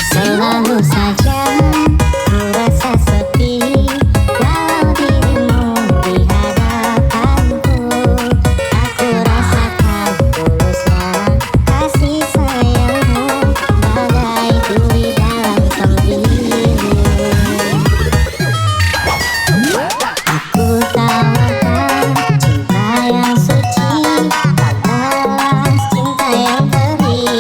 Selalu saja ku rasa sepi walau dirimu di hadapanku. Aku rasakan tulusnya kasih sayangmu bagai duri dalam sembilu. Aku tawarkan cinta yang suci, tak balas cinta yang perih.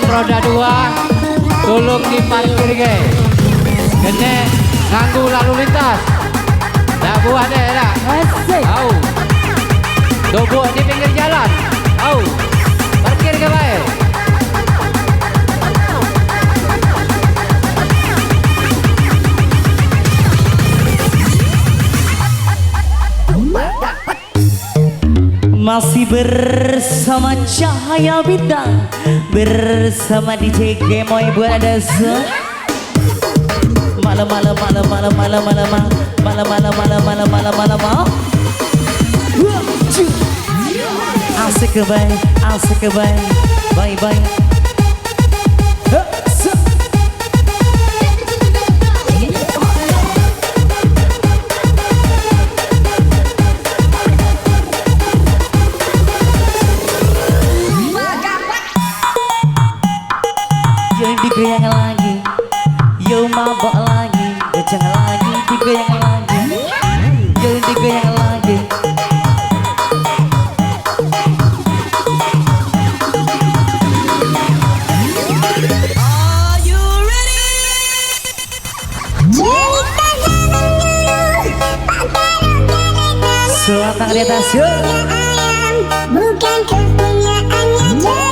Roda dua tolong diparkir guys, kene nganggu lalu lintas dah buah deh dah au dobok di pinggir jalan au parkir ke baik. Masih bersama Cahaya Bintang, bersama DJ Gemoy buat ada malam asik ke bye bye. Digoyang lagi, yo mabok lagi, jangan lagi digoyang lagi, yo digoyang lagi. Are you ready? Semua tangan di atas, yuk. Bukan kepunyaannya cerita.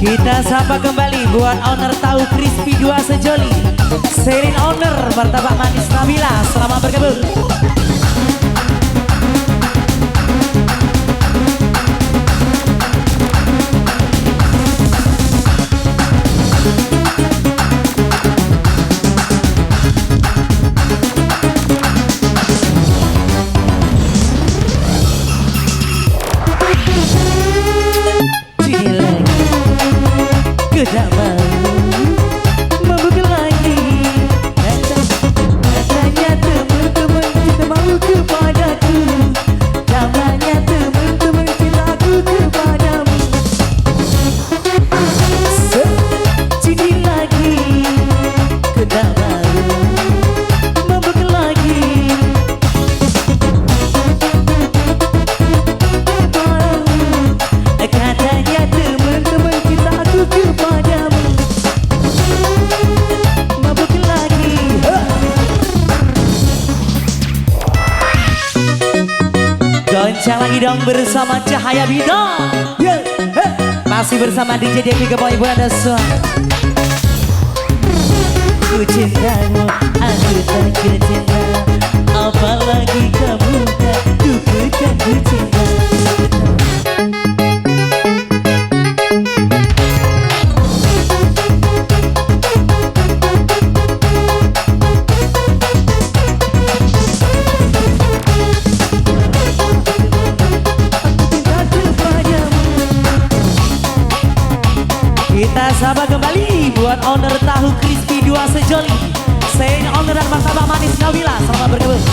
Kita sapa kembali buat owner tahu crispy 2 sejoli. Selin owner martabak manis Nabila, selamat bergabung. Tidak mau membuka lagi. Katanya teman-teman kita mau kepadaku. Namanya teman-teman cintaku kepadamu. Sejudi lagi. Tidak mau membuka lagi. Katanya teman-teman cintaku kepadamu. Mabuk lagi. Goncang lagi dong bersama Cahaya Bintang. Masih bersama DJ Devi Gemoy Buana Suara. Ku cintamu, aku tak cinta. Apalagi kamu tak, ku tak ku cinta. Kita sapa kembali buat owner tahu crispy 2 sejoli. Saya owner dan martabak manis Nabila, selamat bergabung.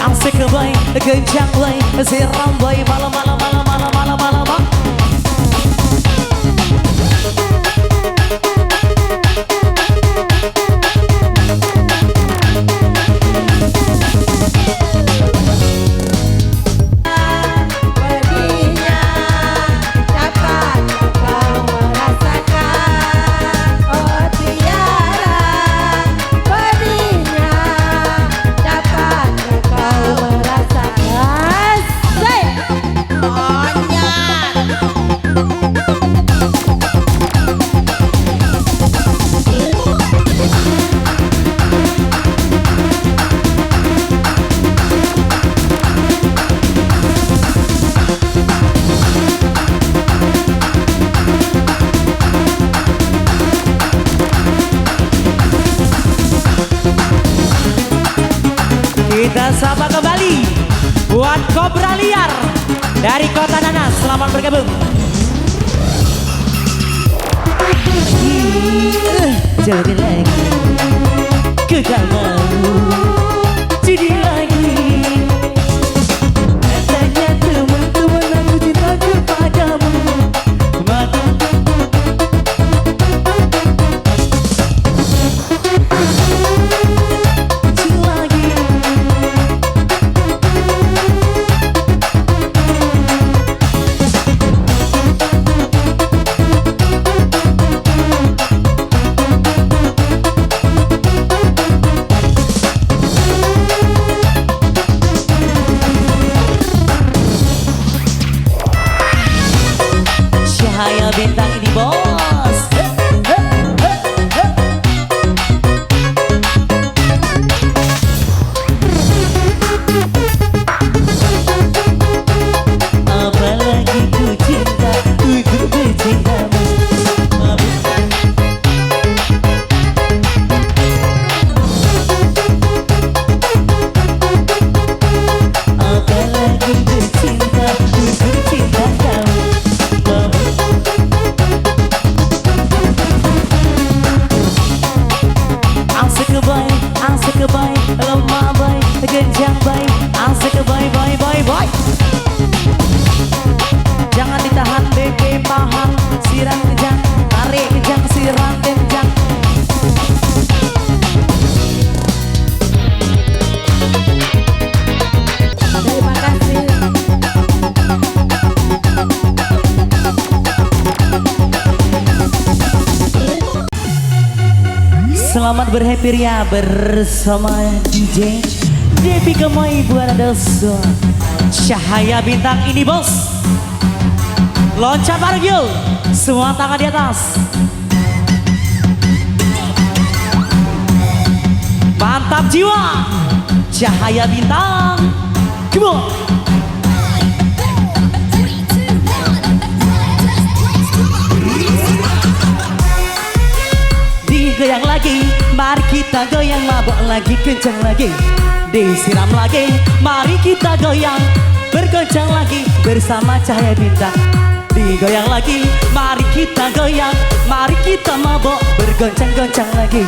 Asik boy, kencang boy, siram boy, malam-malam. Kita sapa kembali buat Kobra Liar dari Kota Nanas, selamat bergabung. Jadi lagi, kita mau jadi lagi. Katanya teman-teman aku cinta kepadamu. Cahaya Bintang ini bos. Apalagi ku cinta, ku bercintamu. Apalagi ku cinta, ku bercinta kamu. Asik boy, lemah boy, genjang boy, asik boy. Jangan ditahan bebe paham, siram kejang, tarik kejang, siram kejang. Terima kasih. Selamat berhappy ria bersama DJ Devi Gemoy Buana Suara. Cahaya Bintang ini bos. Loncat bareng yuk. Semua tangan di atas. Mantap jiwa. Cahaya bintang. Come on. Digoyang lagi, mari kita goyang, mabok lagi, kencang lagi. Disiram lagi, mari kita goyang, bergoncang lagi bersama cahaya bintang. Digoyang lagi, mari kita goyang, mari kita mabok, bergoncang-goncang lagi.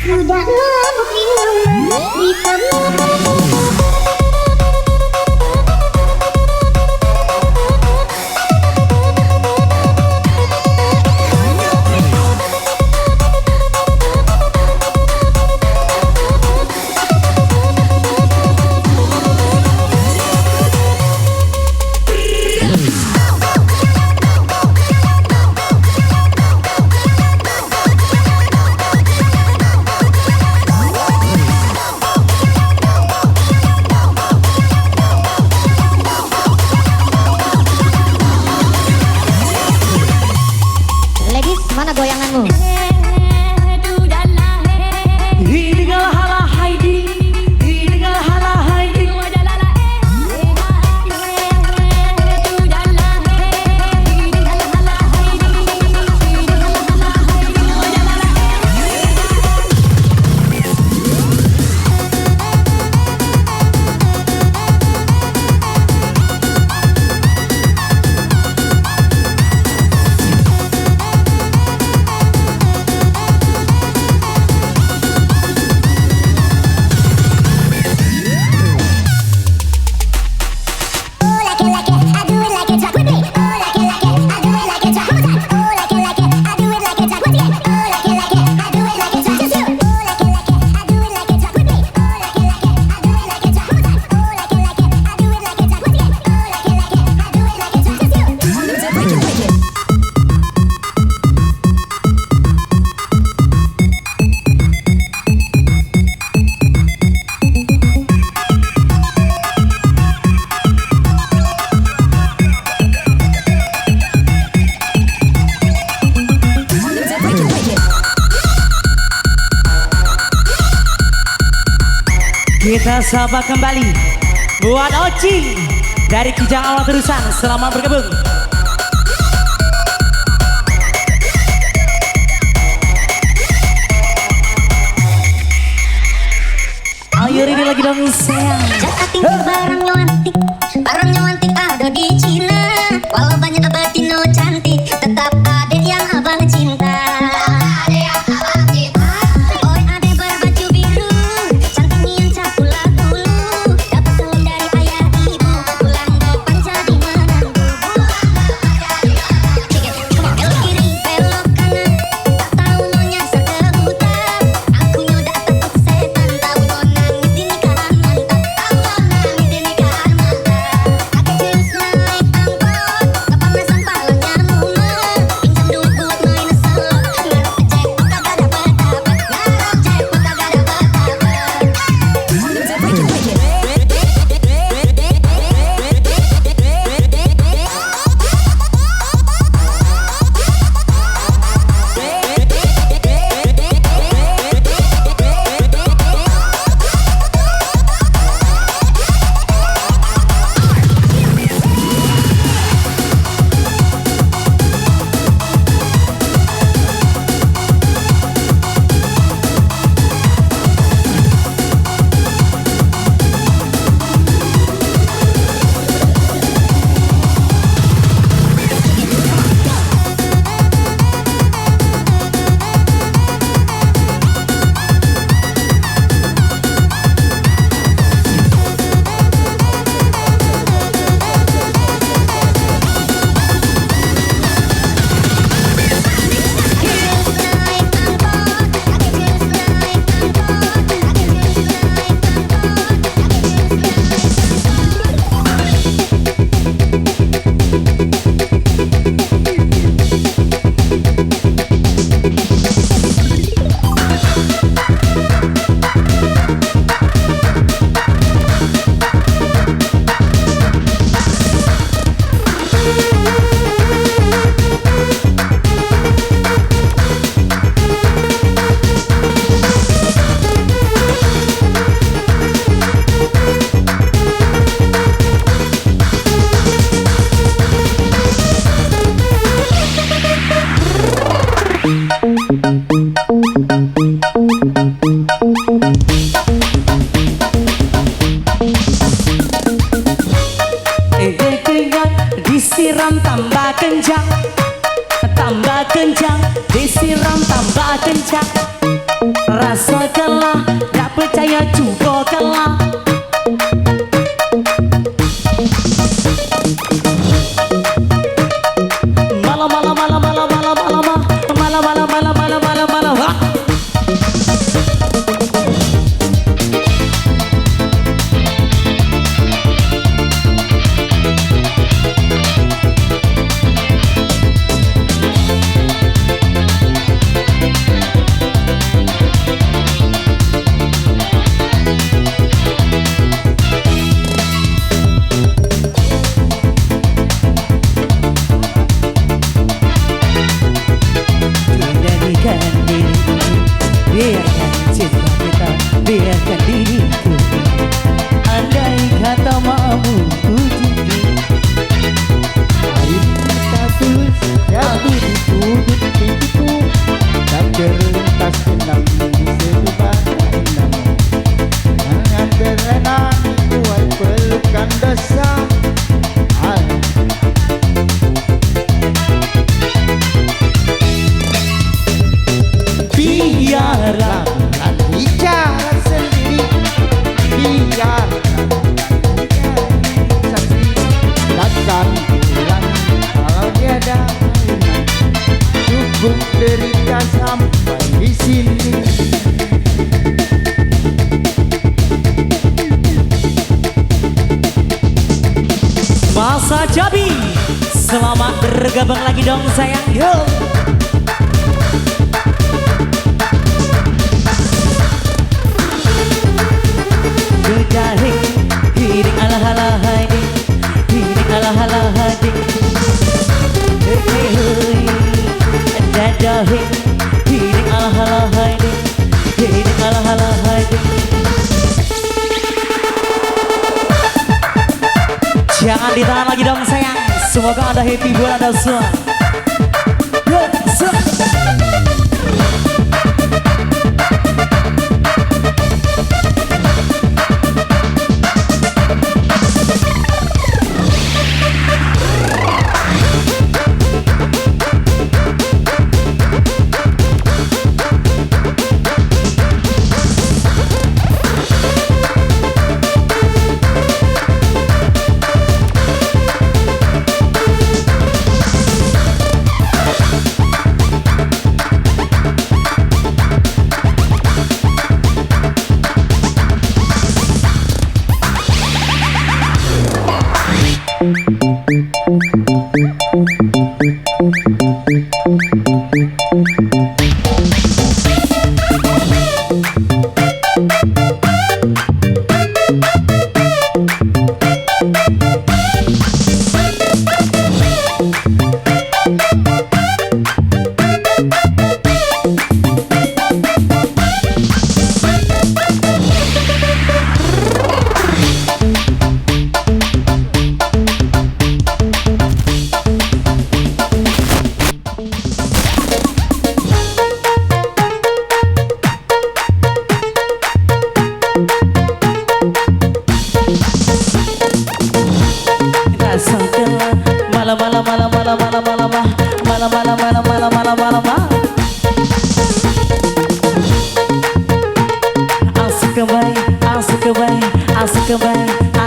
Sudah mabuk minuman di Ladies, mana goyanganmu? Kita sapa kembali buat Oci dari Kijang Awal Terusan. Selamat bergabung. Ayo ini lagi dong sayang. Jakarting barang nyawantik ada di Cina. Walau banyak Batino cantik, tetap ada yang abang cinta. Oi ade berbaju biru, cantiknya yang capula dulu. Dapat salam dari ayah ibu, pulang depan jadi menantu. Belok kiri, belok kanan, tak tahu mau nyasar ke hutan. Aku nyodak takut setan, tahu mau nangis di nikahan mantan. Tahu mau nangis di nikahan mantan. Kakek Jus naik angkot, ke disiram tambah kencang, disiram tambah kencang. Rasa kalah, tak percaya juga kalah. Biarkan cinta kita, biarkan diriku. Andai kata mamu pujiku, air mata tulus jatuh di sudut pipiku, tak terlintas kenang di sedebat enam. Jangan terlena buat pelukan dosa. biarlah Bicara sendiri, biar saksi. Takkan pulang kalau tiada mainan. Cukup derita sampai di sini. Masa Jabi, selamat bergabung lagi dong sayang. Yo. Hiring ala ala hadi, hiring ala ala hadi. Hey hey hey, dadahi. Hiring ala ala hadi, hiring ala ala hadi. Jangan ditahan lagi dong sayang. Semoga Anda happy buat Anda semua. Yo,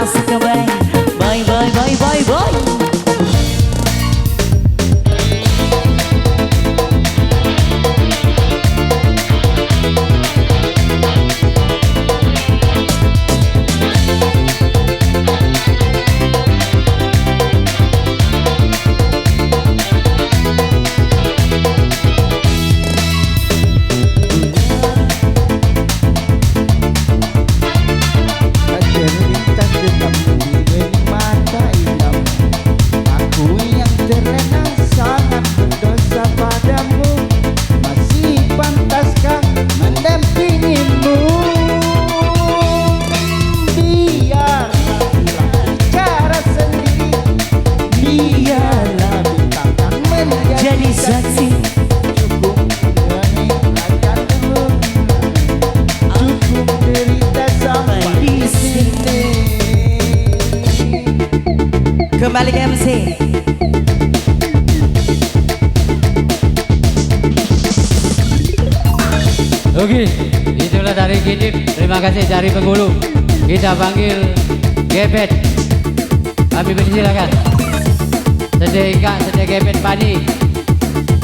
asik kembali, bye bye bye bye bye. Kembali ke MC. Oke, itulah dari Gidip. Terima kasih dari Penghulu. Kita panggil Gebet. Kami persilakan. Sedeka, sedek Gebet Pani.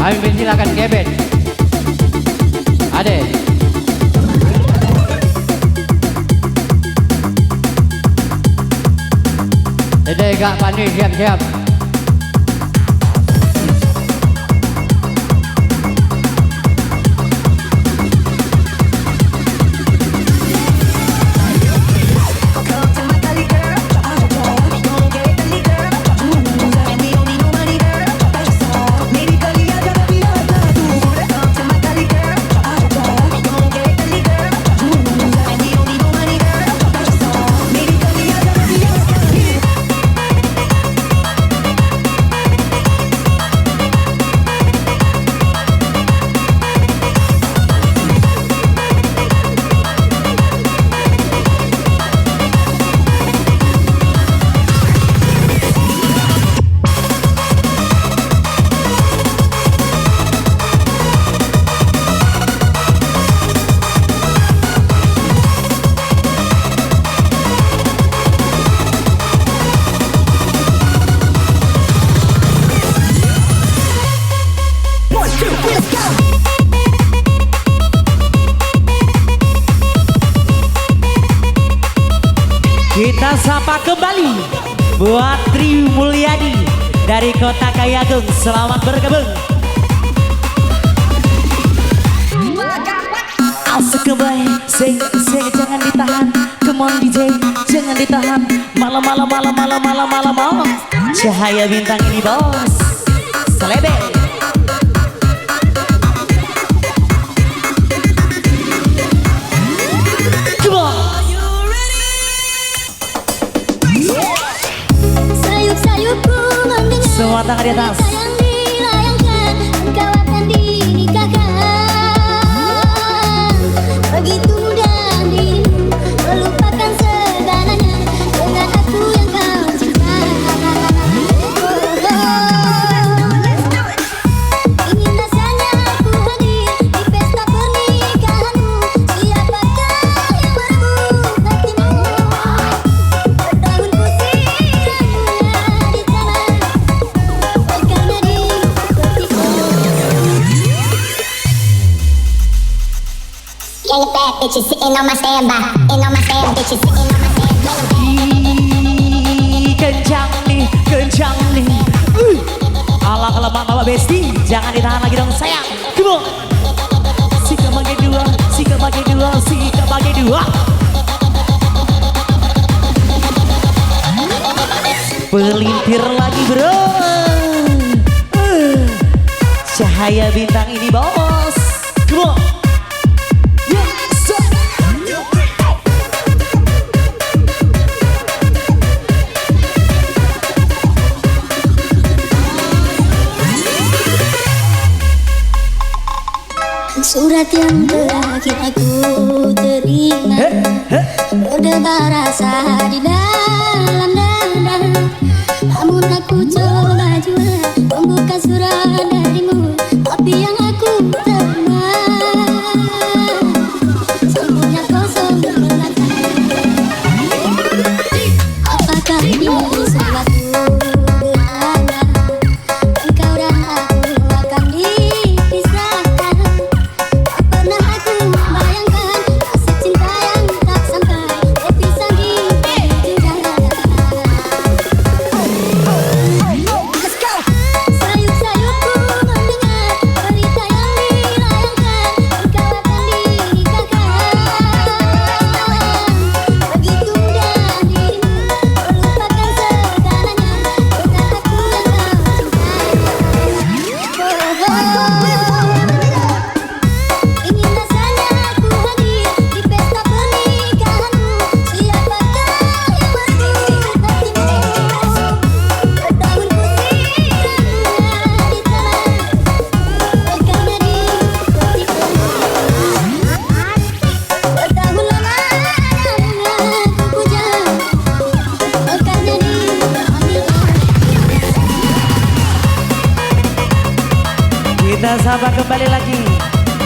Kami persilakan Gebet. Ade. Sedeka Pani siap-siap. Kita sapa kembali buat Tri Mulyadi dari Kota Kayagung. Selamat bergabung. Asik kembali, sing jangan ditahan. Come on DJ, jangan ditahan. Malam. Cahaya bintang ini bos. Selebe. Sayup-sayupku mendengar Semua tangan di atas. berita yang dilayangkan, engkau akan dinikahkan. Begitu mudah dirimu melupakan segalanya dengan aku yang kau cinta. Ingin rasanya aku hadir di pesta pernikahanmu. Siapakah yang merebut hatimu? Bertahun ku siramnya di tanah, karena di sepertiku. Gang of bad bitches sitting on my standby. And on my stand, bitches sitting on my standby. Kencang nih. Ala kelemak bapak besti, jangan ditahan lagi dong sayang. Come on. Sika bagi dua. Pelintir lagi bro. Cahaya bintang ini bos. Come on. Yes. Surat yang terakhir aku terima, berdebar rasa di dalam dada. Namun aku coba juga membuka surat darimu, tapi yang aku terima semuanya kosong belaka. Apakah ini suatu gerhana? Engkau dan aku akan dipisahkan. Pernah aku bayangkan rasa cinta yang tak sampai berpisah di penjara. Sayup-sayupku mendengar berita yang dilayangkan, engkau akan dinikahkan. Begitu mudah dirimu melupakan segalanya dengan aku yang kau cintai. Ingin rasanya aku hadir di pesta pernikahanmu. Siapakah yang merebut hatimu? Bertahun ku siramnya di tanah, karena di sepertiku. Bertahun lamanya ku puja, karena diambil. Kita sapa kembali lagi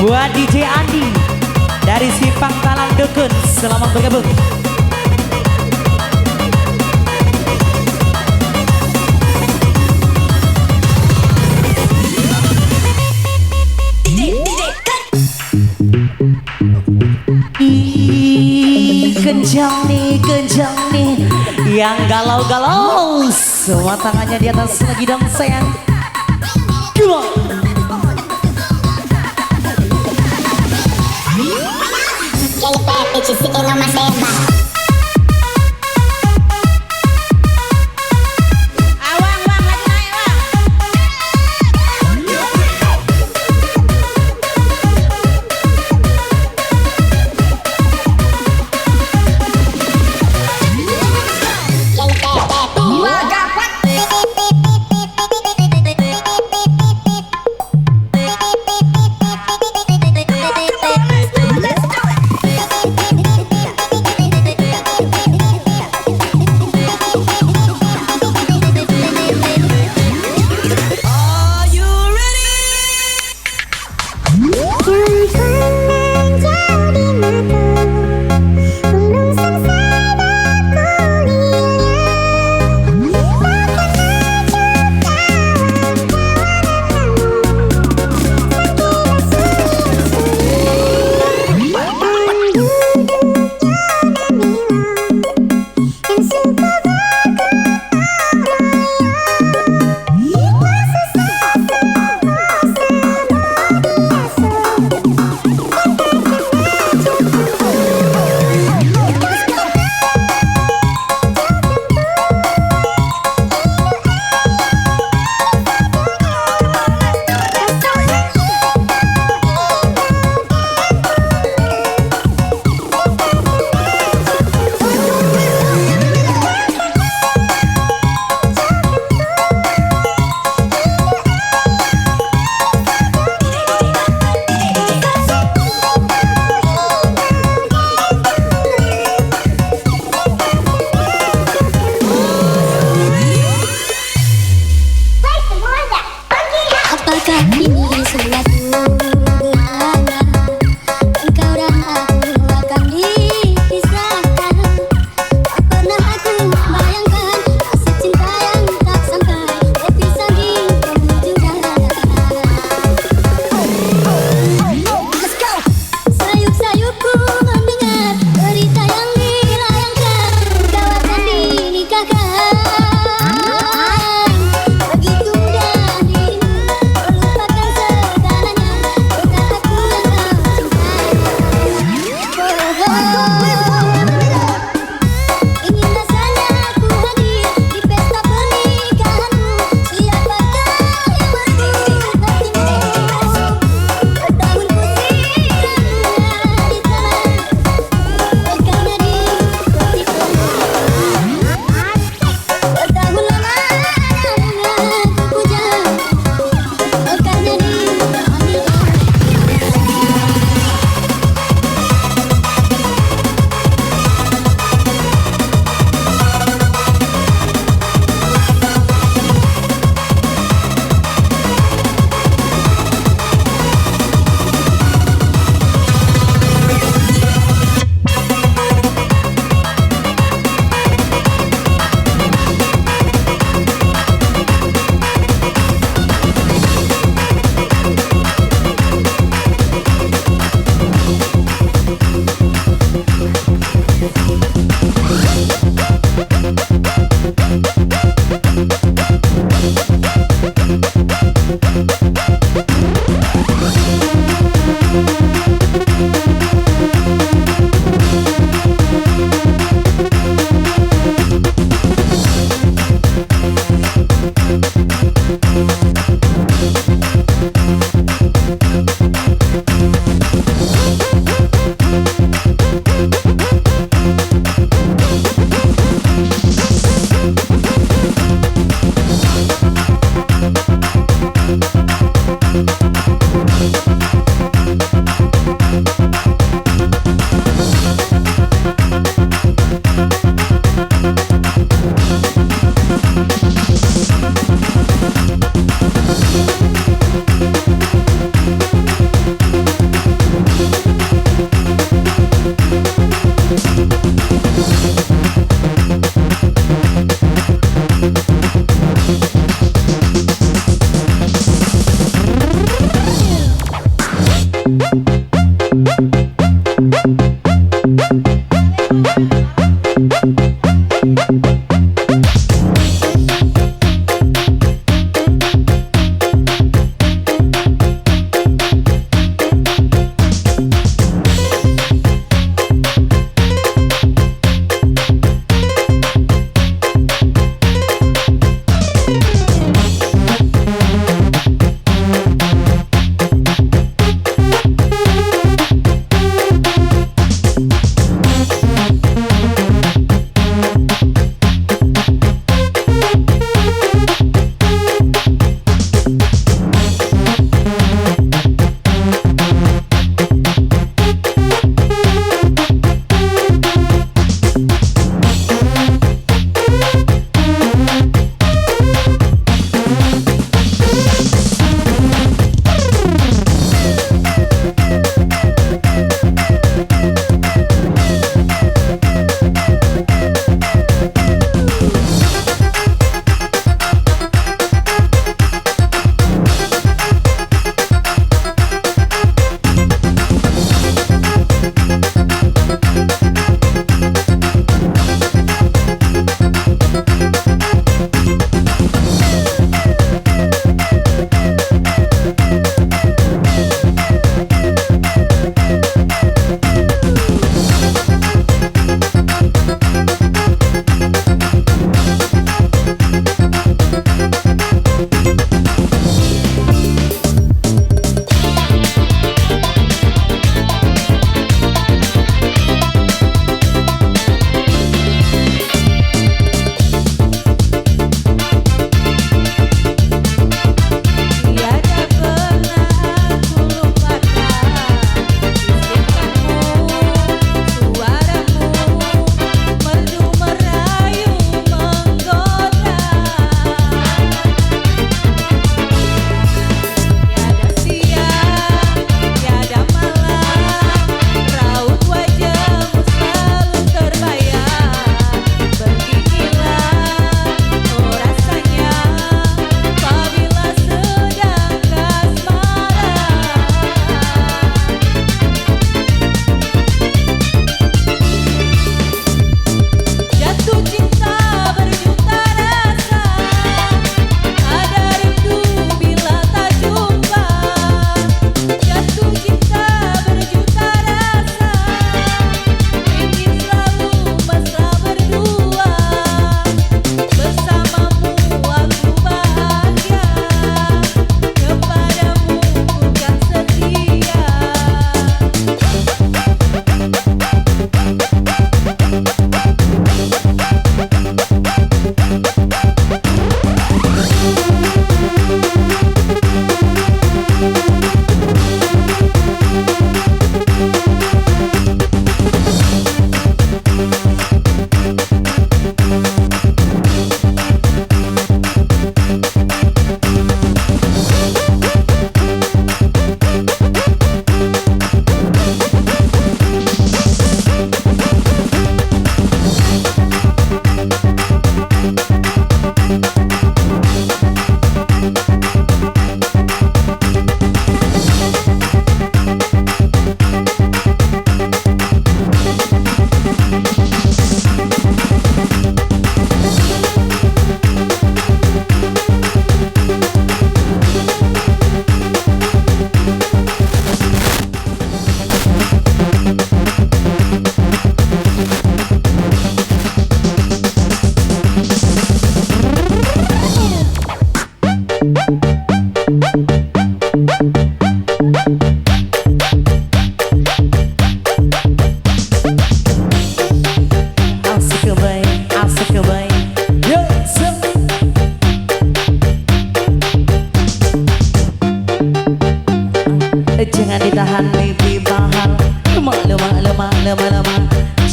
buat DJ Andi dari Simpang Talang Dukun. Selamat bergabung. Kencang nih yang galau-galau, semua tangannya di atas lagi dong sayang. Come on. Yeah, you bad bitches sitting on my standby.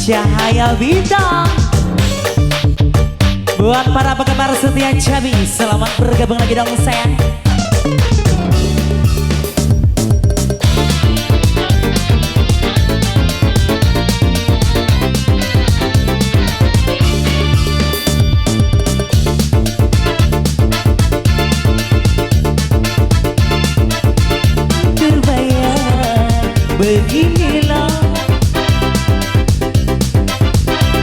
cahaya bintang. Buat para penggemar setia Jamie, selamat bergabung lagi dong sayang. Terbayang beginilah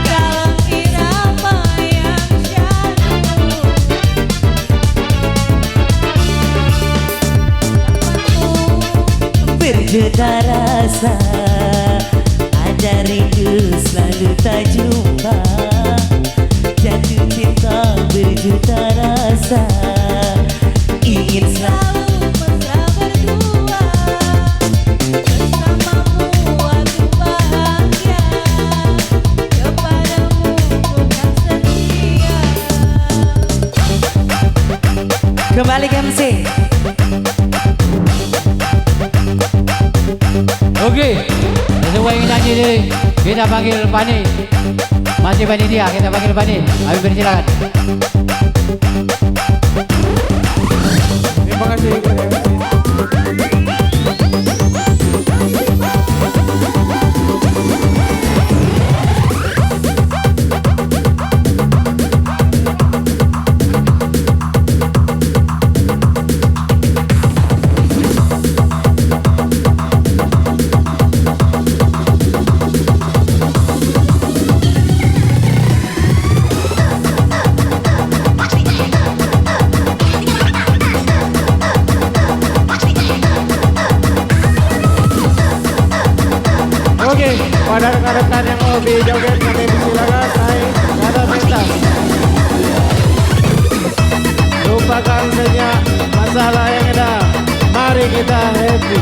kalau irama yang jatuh, berjuta rasa, ada rindu selalu tak jumpa, jatuh cinta berjuta rasa, ingin selalu mesra berdua, bersamamu aku bahagia, kepadamu ku kan setia. Kembali ke MC. Okey, sesuai yang nyanyi ni, kita panggil Pani. Masih Pani dia, kita panggil Pani. Habis bersilakan. Terima kasih kepada MC. Oke, pada rekan-rekan yang hobi joget kami disilakan naik ke atas pentas. Lupakan saja masalah yang ada. Mari kita happy.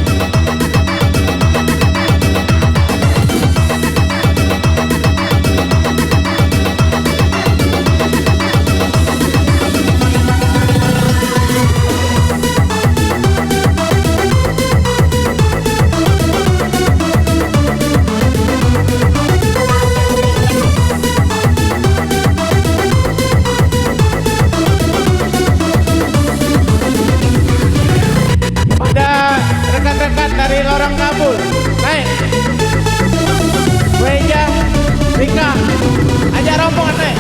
Rekan-rekan dari lorong kabul naik Weja, Rika, ajak rombongan naik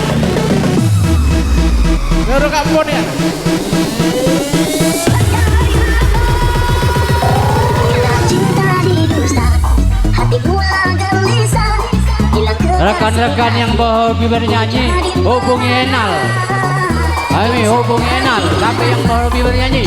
lorong kabul ya. Rekan-rekan yang hobi bernyanyi, hubungi Enal. Kami hubungi Enal, tapi yang hobi bernyanyi.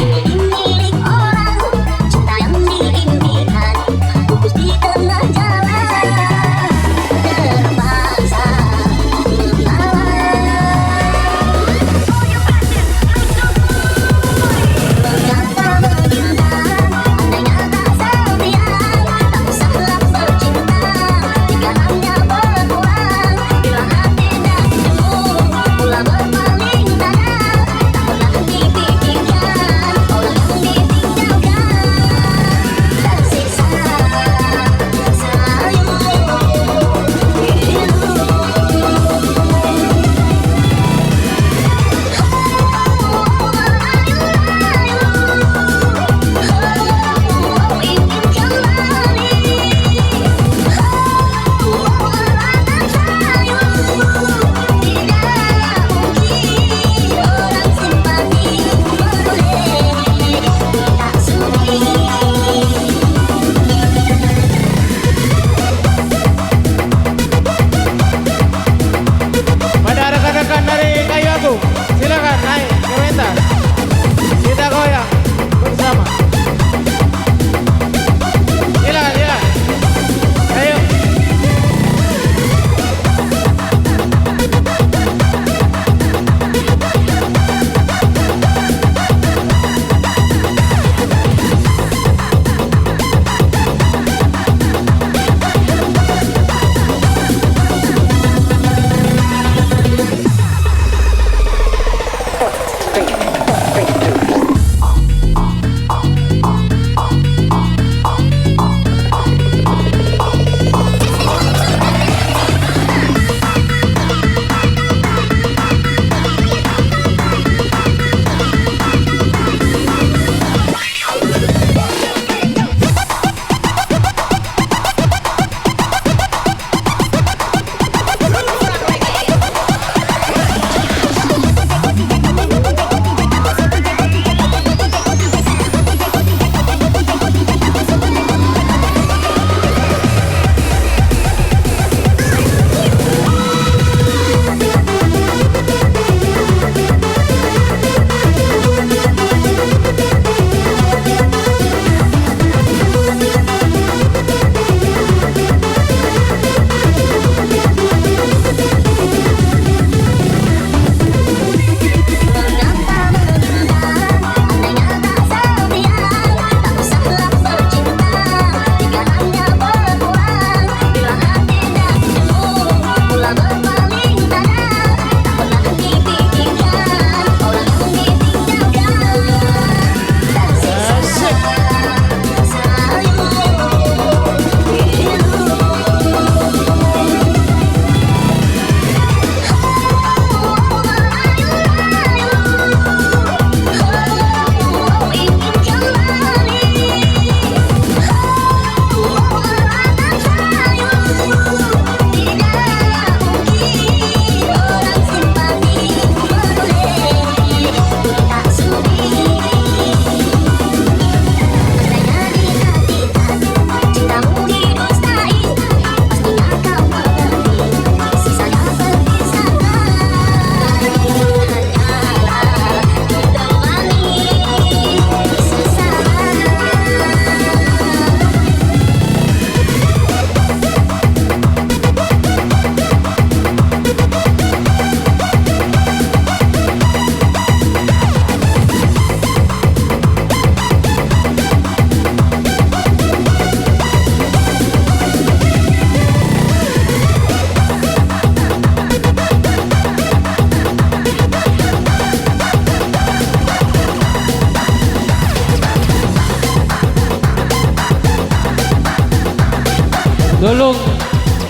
Tolong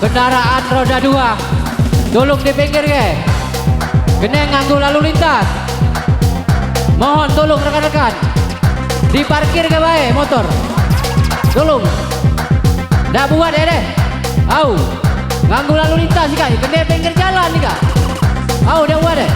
kendaraan roda 2 tolong di pinggir ke. Kena nganggu lalu lintas. Mohon tolong rekan-rekan diparkir ke baik motor. Tolong. Dah buat deh. Au. Nganggu lalu lintas kan. Kena pinggir jalan ni kak. Au dah buat deh.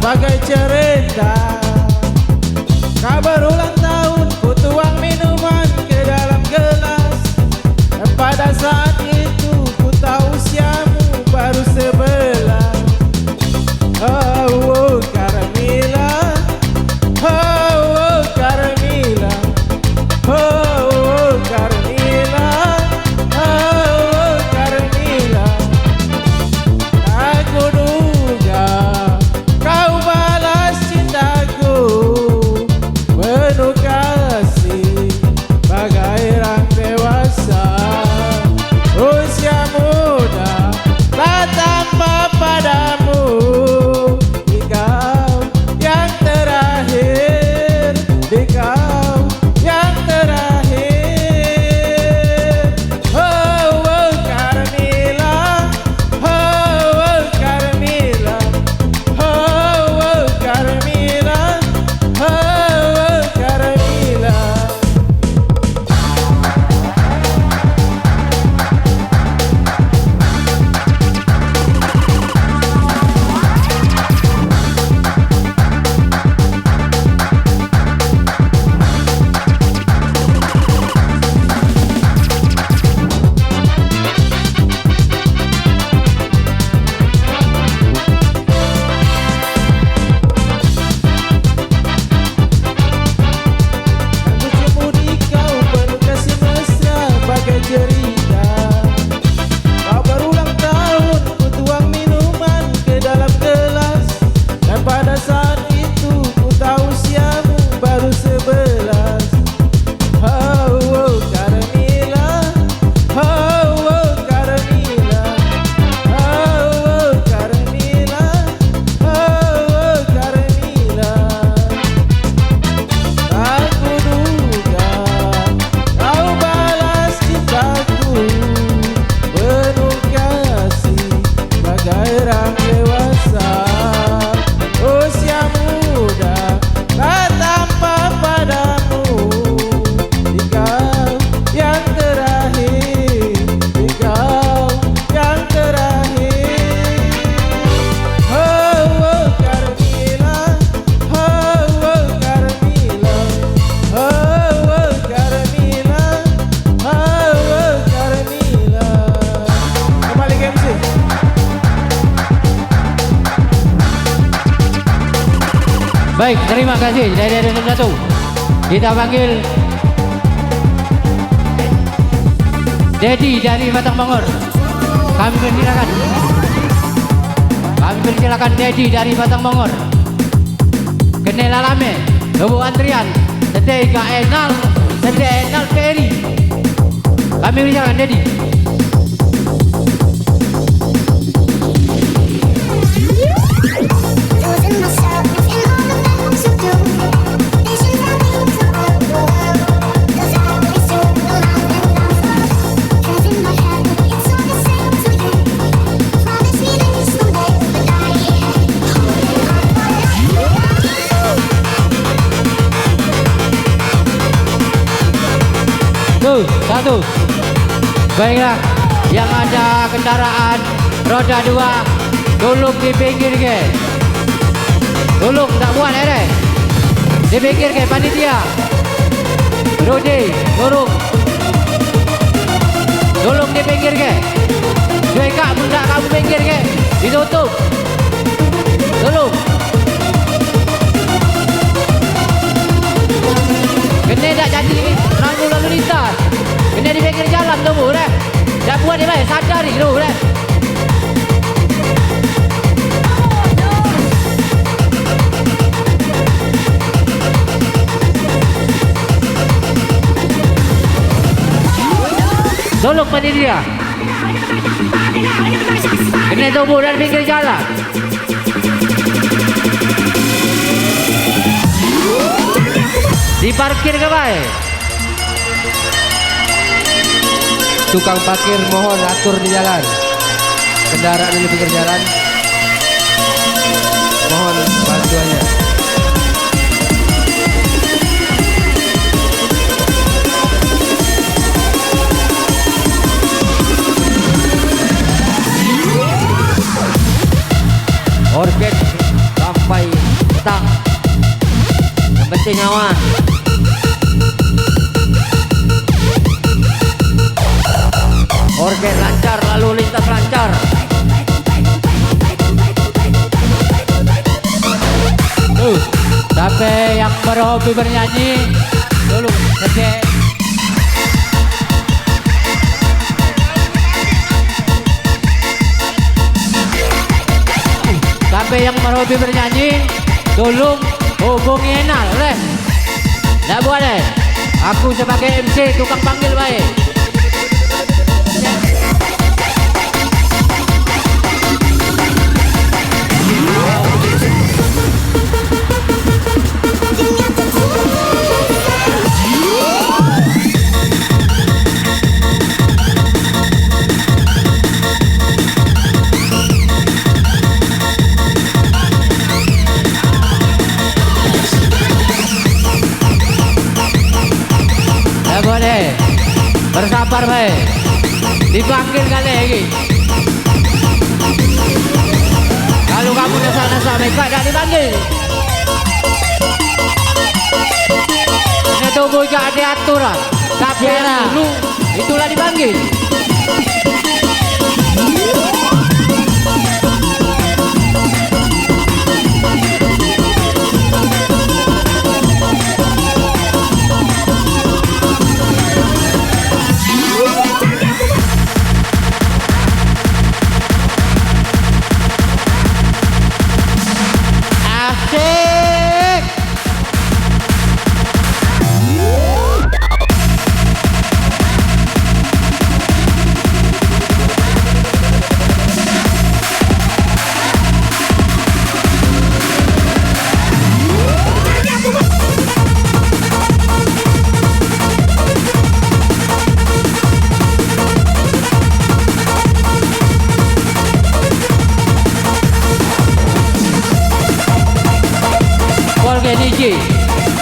bagai cerita. Kau berulang tahun, ku tuang minuman ke dalam gelas. Pada saat itu ku tahu usiamu baru 11. Oh, Carmila, oh, Carmila, oh, Carmila, oh, Carmila. Aku duga kau balas cintaku penuh kasih bagai orang dewasa. Baik, terima kasih dari satu. Kita panggil Dedi dari Batang Bangor. Kami persilakan Dedi dari Batang Bangor. Kenela lame, Lobo antrian, sedek enal Peri. Kami persilakan Dedi. Losing myself in all the things you do. Visions I think about the world. 'Cause I really do the love and love. 'Cause in my head it's all the same to you. Promise me that you someday will die. Tuh, satu. Baiklah, yang ada kendaraan roda 2 tolong di pinggir ke. Tolong tak buat deh. Di pinggir ke panitia. Rodi, tolong di pinggir ke. Dua kak bunda kamu pinggir ke. Ditutup. Tolong. Kena tak jadi rambu lalu lintas. Kena di pinggir jalan tu bu deh. Dah buat dia baik, sadar ni tu deh. Tolong panitia. Kena tubuh dan pinggir jalan. Diparkir ke baik. Tukang parkir mohon atur di jalan. Kendaraan di pinggir jalan. Mohon bantuannya. Orket sampai petang. Yang penting aman. Orket lancar, lalu lintas lancar. Sampai yang berhobi bernyanyi dulu sedek. Sampai yang berhobi bernyanyi tolong hubungi Enal deh. Tak buat deh. Aku sebagai MC tukang panggil baik. Boleh bersabar baik, dipanggil kali lagi. Kalau kamu nasa mereka dah dipanggil. Ini tubuh jangan diatur lah. Tapi dulu itulah dipanggil.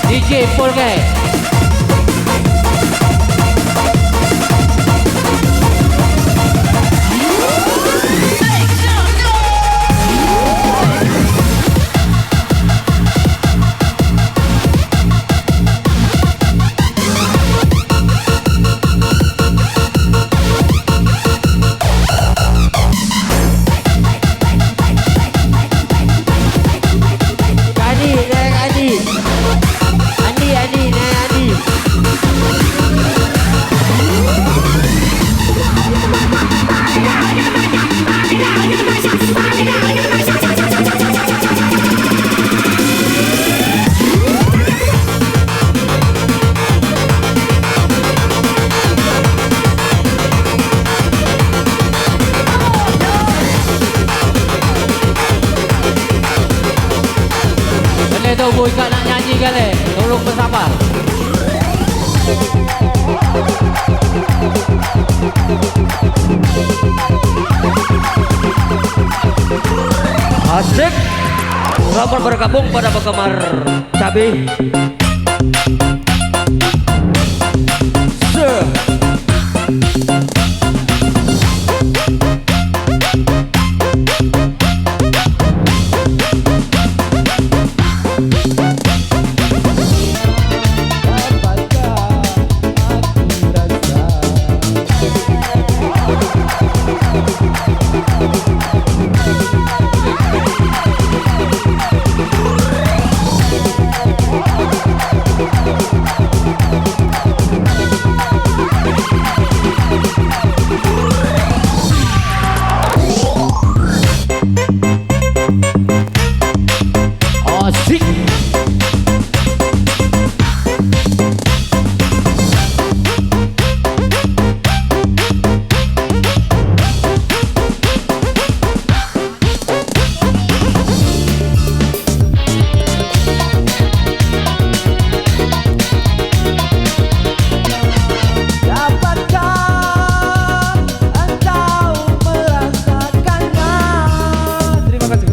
DJ Polge. Kadi Ika nak nyanyi kali. Tolong bersabar. Asik. Selamat bergabung pada penggemar cabai. Asik. Dapatkah engkau merasakannya? Terima kasih.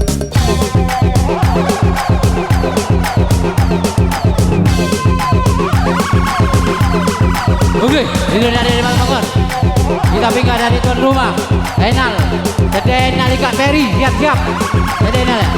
Oke, ini dari Mas Bogor. Kita pindah dari tuan rumah. Enal. Jadi Enal ikat Ferry, siap-siap. Jadi Enal ya.